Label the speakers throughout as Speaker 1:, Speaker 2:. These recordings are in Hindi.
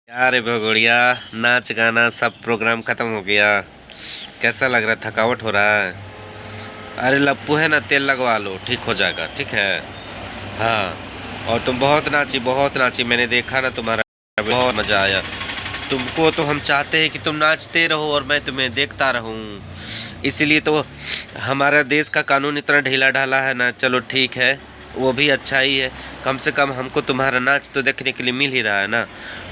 Speaker 1: क्या रे भगोड़िया। नाच गाना सब प्रोग्राम खत्म हो गया। कैसा लग रहा है? थकावट हो रहा है? अरे लप्पू है ना, तेल लगवा लो, ठीक हो जाएगा। ठीक है। हाँ। और तुम बहुत नाची, मैंने देखा ना तुम्हारा। बहुत मजा आया। तुमको तो हम चाहते हैं कि तुम नाचते रहो और मैं तुम्हें देखता रहूं। इसीलिए तो हमारा देश का कानून इतना ढीला ढाला है ना। चलो ठीक है, वो भी अच्छा ही है। कम से कम हमको तुम्हारा नाच तो देखने के लिए मिल ही रहा है ना।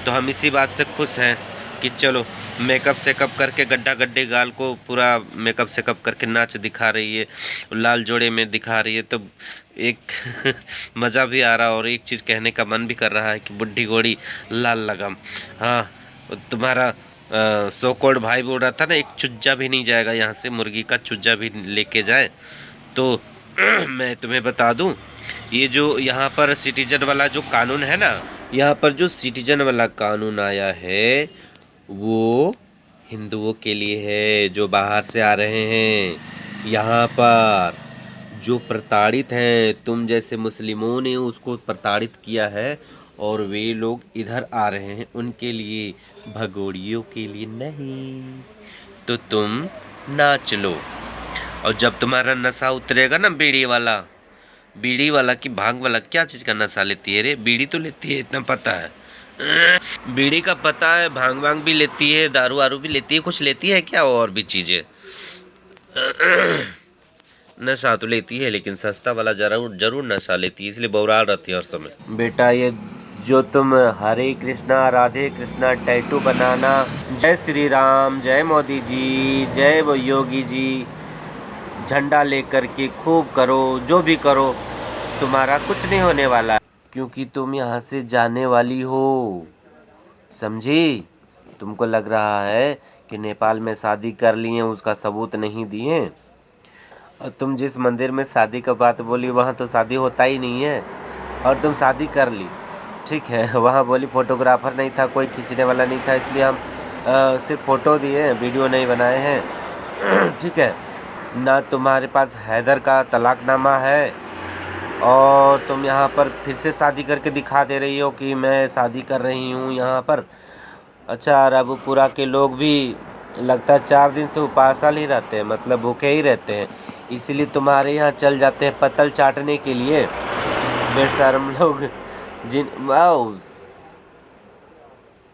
Speaker 1: तो हम इसी बात से खुश हैं कि चलो मेकअप सेकअप करके गड्ढा गड्ढे गाल को पूरा मेकअप सेकअप करके नाच दिखा रही है, लाल जोड़े में दिखा रही है। तो एक मज़ा भी आ रहा और एक चीज़ कहने का मन भी कर रहा है कि बुढ़ी घोड़ी लाल लगम। हाँ। तुम्हारा सो कॉल्ड भाई बोल रहा था ना, एक चुज्जा भी नहीं जाएगा यहाँ से, मुर्गी का चुज्जा भी लेके जाए तो मैं तुम्हें बता दूं, ये जो यहाँ पर सिटीजन वाला जो कानून है ना, यहाँ पर जो सिटीजन वाला कानून आया है वो हिंदुओं के लिए है, जो बाहर से आ रहे हैं यहाँ पर, जो प्रताड़ित हैं। तुम जैसे मुस्लिमों ने उसको प्रताड़ित किया है और वे लोग इधर आ रहे हैं, उनके लिए, भगोड़ियों के लिए नहीं। तो तुम नाच लो। और जब तुम्हारा नशा उतरेगा ना, बीड़ी वाला की भांग वाला, क्या चीज़ का नशा लेती है रे? बीड़ी तो लेती है, इतना पता है। बीड़ी का पता है, भांग वांग भी लेती है, दारू वारू भी लेती है, कुछ लेती है क्या और भी चीज़ें? नशा तो लेती है लेकिन सस्ता वाला जरूर जरूर नशा लेती है, इसलिए बौराल रहती है हर समय। बेटा ये जो तुम हरे कृष्णा राधे कृष्णा टैटू बनाना, जय श्री राम, जय मोदी जी, जय वो योगी जी, झंडा लेकर के खूब करो, जो भी करो, तुम्हारा कुछ नहीं होने वाला, क्योंकि तुम यहाँ से जाने वाली हो। समझी? तुमको लग रहा है कि नेपाल में शादी कर लिए, उसका सबूत नहीं दिए। और तुम जिस मंदिर में शादी का बात बोली वहाँ तो शादी होता ही नहीं है, और तुम शादी कर ली। ठीक है, वहाँ बोली फोटोग्राफर नहीं था, कोई खींचने वाला नहीं था, इसलिए हम सिर्फ फ़ोटो दिए, वीडियो नहीं बनाए हैं। ठीक है ना। तुम्हारे पास हैदर का तलाकनामा है और तुम यहाँ पर फिर से शादी करके दिखा दे रही हो कि मैं शादी कर रही हूँ यहाँ पर। अच्छा, राबूपुरा के लोग भी लगता है 4 दिन से उपासल ही रहते हैं, मतलब भूखे ही रहते हैं, इसीलिए तुम्हारे यहाँ चल जाते हैं पतल चाटने के लिए। बेशर्म लोग, जिन वाओ,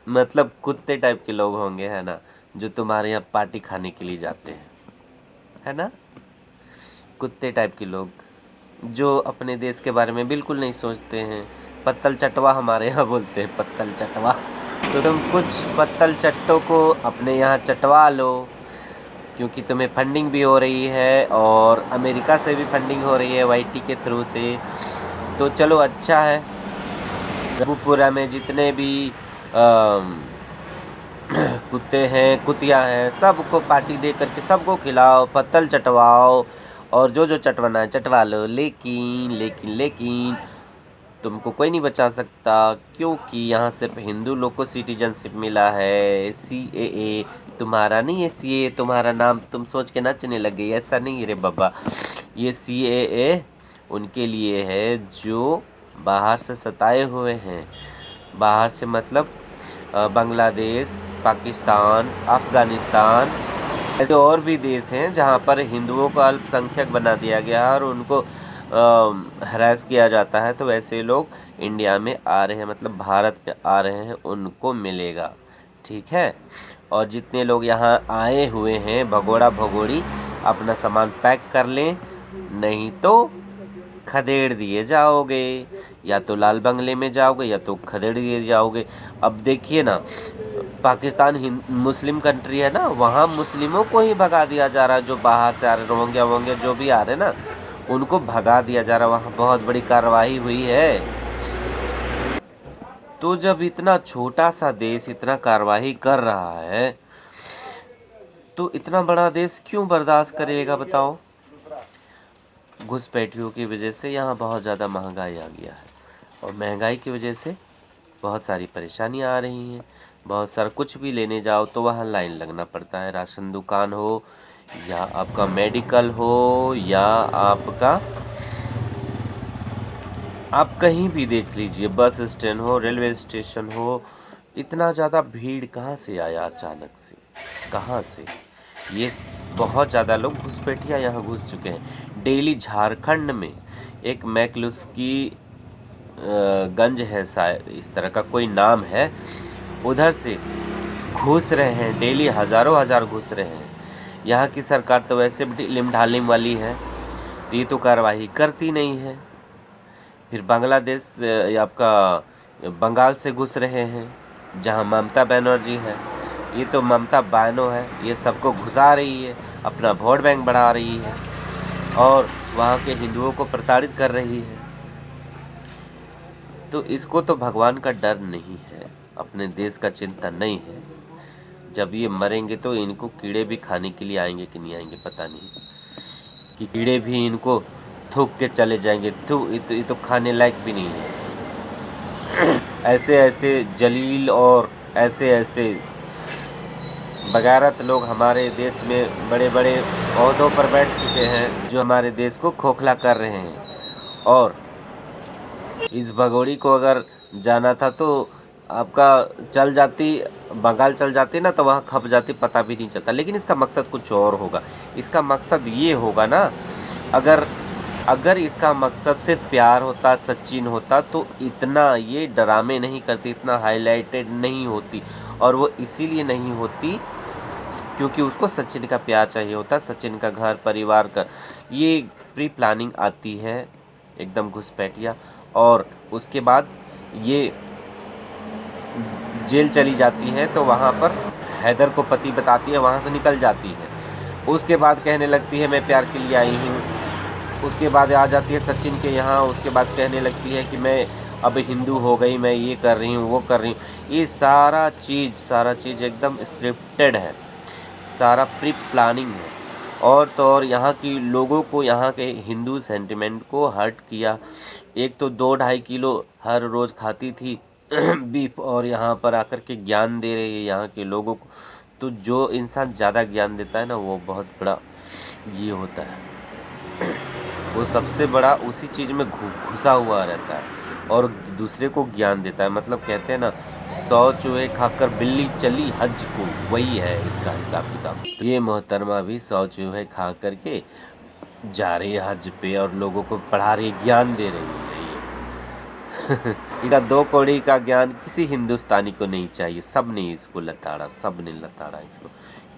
Speaker 1: मतलब कुत्ते टाइप के लोग होंगे, है ना, जो तुम्हारे यहाँ पार्टी खाने के लिए जाते हैं, है ना। कुत्ते टाइप के लोग जो अपने देश के बारे में बिल्कुल नहीं सोचते हैं। पत्तल चटवा हमारे यहाँ बोलते हैं, पत्तल चटवा। तो तुम कुछ पत्तल चट्टों को अपने यहाँ चटवा लो, क्योंकि तुम्हें फंडिंग भी हो रही है और अमेरिका से भी फंडिंग हो रही है वाईटी के थ्रू से। तो चलो अच्छा है, रघुपुरा में जितने भी कुत्ते हैं, कुतिया हैं, सबको पार्टी दे करके सबको खिलाओ, पत्तल चटवाओ, और जो जो चटवाना है चटवा लो। लेकिन लेकिन लेकिन तुमको कोई नहीं बचा सकता, क्योंकि यहाँ सिर्फ हिंदू लोग को सिटीजनशिप मिला है। CAA तुम्हारा नहीं है। CAA तुम्हारा नाम तुम सोच के नचने लग गई, ऐसा नहीं रे बाबा। ये CAA उनके लिए है जो बाहर से सताए हुए हैं। बाहर से मतलब बांग्लादेश, पाकिस्तान, अफ़गानिस्तान, ऐसे और भी देश हैं जहाँ पर हिंदुओं को अल्पसंख्यक बना दिया गया है और उनको हरास किया जाता है। तो वैसे लोग इंडिया में आ रहे हैं, मतलब भारत में आ रहे हैं, उनको मिलेगा। ठीक है। और जितने लोग यहाँ आए हुए हैं भगोड़ा भगोड़ी, अपना सामान पैक कर लें, नहीं तो खदेड़ दिए जाओगे। या तो लाल बंगले में जाओगे या तो खदेड़ दिए जाओगे। अब देखिए ना, पाकिस्तान मुस्लिम कंट्री है ना, वहाँ मुस्लिमों को ही भगा दिया जा रहा है, जो बाहर से आ रहे रोहिंग्या वोंग्या जो भी आ रहे ना, उनको भगा दिया जा रहा है। वहाँ बहुत बड़ी कार्रवाई हुई है। तो जब इतना छोटा सा देश इतना कार्रवाई कर रहा है, तो इतना बड़ा देश क्यों बर्दाश्त करेगा बताओ? घुसपैठियों की वजह से यहाँ बहुत ज़्यादा महंगाई आ गया है, और महंगाई की वजह से बहुत सारी परेशानियाँ आ रही हैं। बहुत सारा कुछ भी लेने जाओ तो वहाँ लाइन लगना पड़ता है, राशन दुकान हो या आपका मेडिकल हो या आपका, आप कहीं भी देख लीजिए, बस स्टैंड हो, रेलवे स्टेशन हो, इतना ज़्यादा भीड़ कहाँ से आया अचानक से, कहाँ से? बहुत ज़्यादा लोग घुसपैठिया यहाँ घुस चुके हैं। डेली झारखंड में एक मैकलुस्की गंज है, शायद इस तरह का कोई नाम है, उधर से घुस रहे हैं, डेली हज़ारों हज़ार घुस रहे हैं। यहाँ की सरकार तो वैसे भी ढीलिम ढालिम वाली है, तो ये तो कार्रवाई करती नहीं है। फिर बांग्लादेश आपका बंगाल से घुस रहे हैं, जहाँ ममता बनर्जी है, ये तो ममता बानो है, ये सबको घुसा रही है, अपना वोट बैंक बढ़ा रही है और वहाँ के हिंदुओं को प्रताड़ित कर रही है। तो इसको तो भगवान का डर नहीं है, अपने देश का चिंता नहीं है। जब ये मरेंगे तो इनको कीड़े भी खाने के लिए आएंगे कि नहीं आएंगे पता नहीं, कि कीड़े भी इनको थूक के चले जाएंगे। ये तो खाने लायक भी नहीं है। ऐसे ऐसे जलील और ऐसे ऐसे बगारत लोग हमारे देश में बड़े बड़े ओहदों पर बैठ चुके हैं, जो हमारे देश को खोखला कर रहे हैं। और इस भगोड़ी को अगर जाना था तो आपका चल जाती, बंगाल चल जाती ना, तो वहाँ खप जाती, पता भी नहीं चलता। लेकिन इसका मकसद कुछ और होगा। इसका मकसद ये होगा ना, अगर इसका मकसद सिर्फ प्यार होता, सचिन होता, तो इतना ये ड्रामे नहीं करती, इतना हाईलाइटेड नहीं होती। और वो इसीलिए नहीं होती क्योंकि उसको सचिन का प्यार चाहिए होता, सचिन का घर परिवार का। ये प्री प्लानिंग आती है एकदम घुसपैठिया, और उसके बाद ये जेल चली जाती है, तो वहाँ पर हैदर को पति बताती है, वहाँ से निकल जाती है। उसके बाद कहने लगती है मैं प्यार के लिए आई हूँ। उसके बाद आ जाती है सचिन के यहाँ, उसके बाद कहने लगती है कि मैं अब हिंदू हो गई, मैं ये कर रही हूँ, वो कर रही हूँ। ये सारा चीज़ एकदम स्क्रिप्टेड है, सारा प्री प्लानिंग है। और तो और यहाँ की लोगों को, यहाँ के हिंदू सेंटिमेंट को हर्ट किया। एक तो 2-2.5 किलो हर रोज़ खाती थी बीफ, और यहाँ पर आकर के ज्ञान दे रही है यहाँ के लोगों को। तो जो इंसान ज़्यादा ज्ञान देता है ना, वो बहुत बड़ा ये होता है, वो सबसे बड़ा उसी चीज़ में घुसा हुआ रहता है और दूसरे को ज्ञान देता है। मतलब कहते हैं ना, 100 चूहे खाकर बिल्ली चली हज को, वही है इसका हिसाब किताब। तो ये मोहतरमा भी 100 चूहे खा करके जा रही है हज पे और लोगों को पढ़ा रही है, ज्ञान दे रही है ये। इसका 2 कौड़ी का ज्ञान किसी हिंदुस्तानी को नहीं चाहिए। सब ने इसको लताड़ा, सब ने लताड़ा इसको,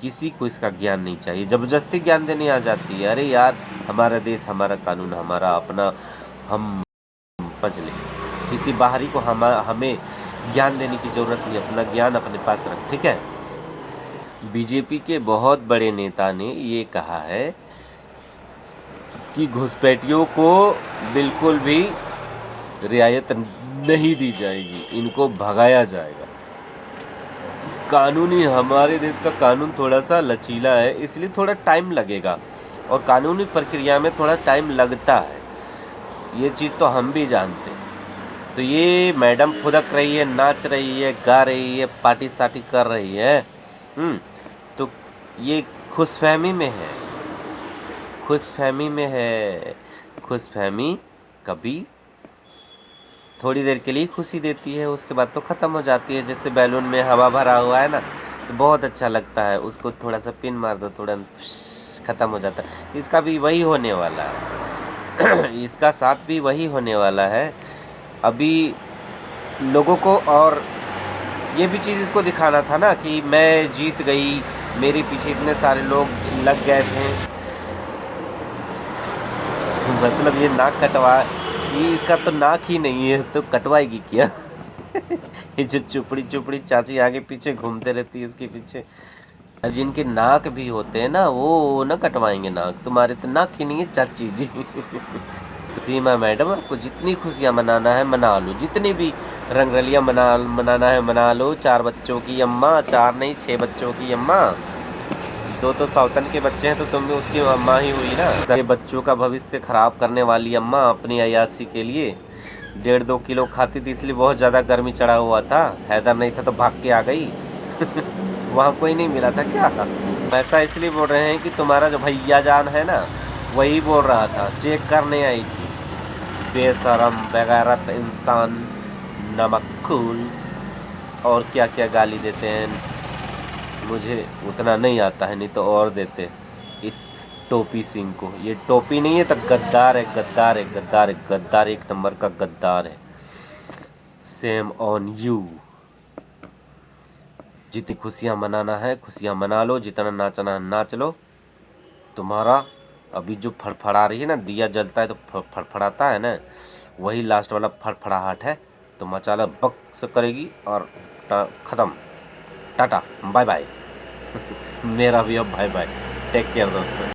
Speaker 1: किसी को इसका ज्ञान नहीं चाहिए। जबरदस्ती ज्ञान देने आ जाती है। अरे यार, हमारा देश, हमारा कानून, हमारा अपना, हम पच लें। किसी बाहरी को हमें ज्ञान देने की ज़रूरत नहीं, अपना ज्ञान अपने पास रख, ठीक है। बीजेपी के बहुत बड़े नेता ने ये कहा है कि घुसपैठियों को बिल्कुल भी रियायत नहीं दी जाएगी, इनको भगाया जाएगा। कानूनी, हमारे देश का कानून थोड़ा सा लचीला है, इसलिए थोड़ा टाइम लगेगा और कानूनी प्रक्रिया में थोड़ा टाइम लगता है, ये चीज़ तो हम भी जानते हैं। तो ये मैडम फुदक रही है, नाच रही है, गा रही है, पार्टी साटी कर रही है, तो ये खुशफहमी में है, खुशफहमी में है। खुशफहमी कभी थोड़ी देर के लिए खुशी देती है, उसके बाद तो ख़त्म हो जाती है। जैसे बैलून में हवा भरा हुआ है ना, तो बहुत अच्छा लगता है, उसको थोड़ा सा पिन मार दो, तुरंत ख़त्म हो जाता है। तो इसका भी वही होने वाला है इसका साथ भी वही होने वाला है। अभी लोगों को, और ये भी चीज़ इसको दिखाना था ना कि मैं जीत गई, मेरे पीछे इतने सारे लोग लग गए थे। मतलब ये नाक कटवा, ये इसका तो नाक ही नहीं है, तो कटवाएगी क्या ये जो चुपड़ी चाची आगे पीछे घूमते रहती है इसके पीछे, जिनके नाक भी होते हैं ना, वो ना कटवाएंगे नाक। तुम्हारे तो नाक ही नहीं है चाची जी सीमा मैडम, आपको जितनी खुशियाँ मनाना है मना लो, जितनी भी रंगरलियाँ मनाना है मना लो। 4 बच्चों की अम्मा, 4 नहीं 6 बच्चों की अम्मा, 2 तो सौतन के बच्चे हैं, तो तुम भी उसकी अम्मा ही हुई ना। सारे बच्चों का भविष्य खराब करने वाली अम्मा अपनी अयासी के लिए 1.5-2 किलो खाती थी, इसलिए बहुत ज़्यादा गर्मी चढ़ा हुआ था। हैदर नहीं था तो भाग के आ गई वहाँ कोई नहीं मिला था क्या? ऐसा इसलिए बोल रहे हैं कि तुम्हारा जो भैया जान है ना, वही बोल रहा था, चेक करने आई थी। बेशरम, बेगैरत इंसान, नमक्खूल। और क्या क्या गाली देते हैं, मुझे उतना नहीं आता है, नहीं तो और देते इस टोपी सिंह को। ये टोपी नहीं है तो गद्दार है, गद्दार है, गद्दार है, गद्दार, एक नंबर का गद्दार है। Same on you. जितनी खुशियाँ मनाना है खुशियाँ मना लो, जितना नाचना है नाच लो। तुम्हारा अभी जो फड़फड़ा रही है ना, दिया जलता है तो फड़फड़ाता है ना, वही लास्ट वाला फड़फड़ाहट है। तो मचाला बक से करेगी और ख़त्म। Tata bye bye. मेरा भी अब बाय बाय। टेक केयर दोस्तों।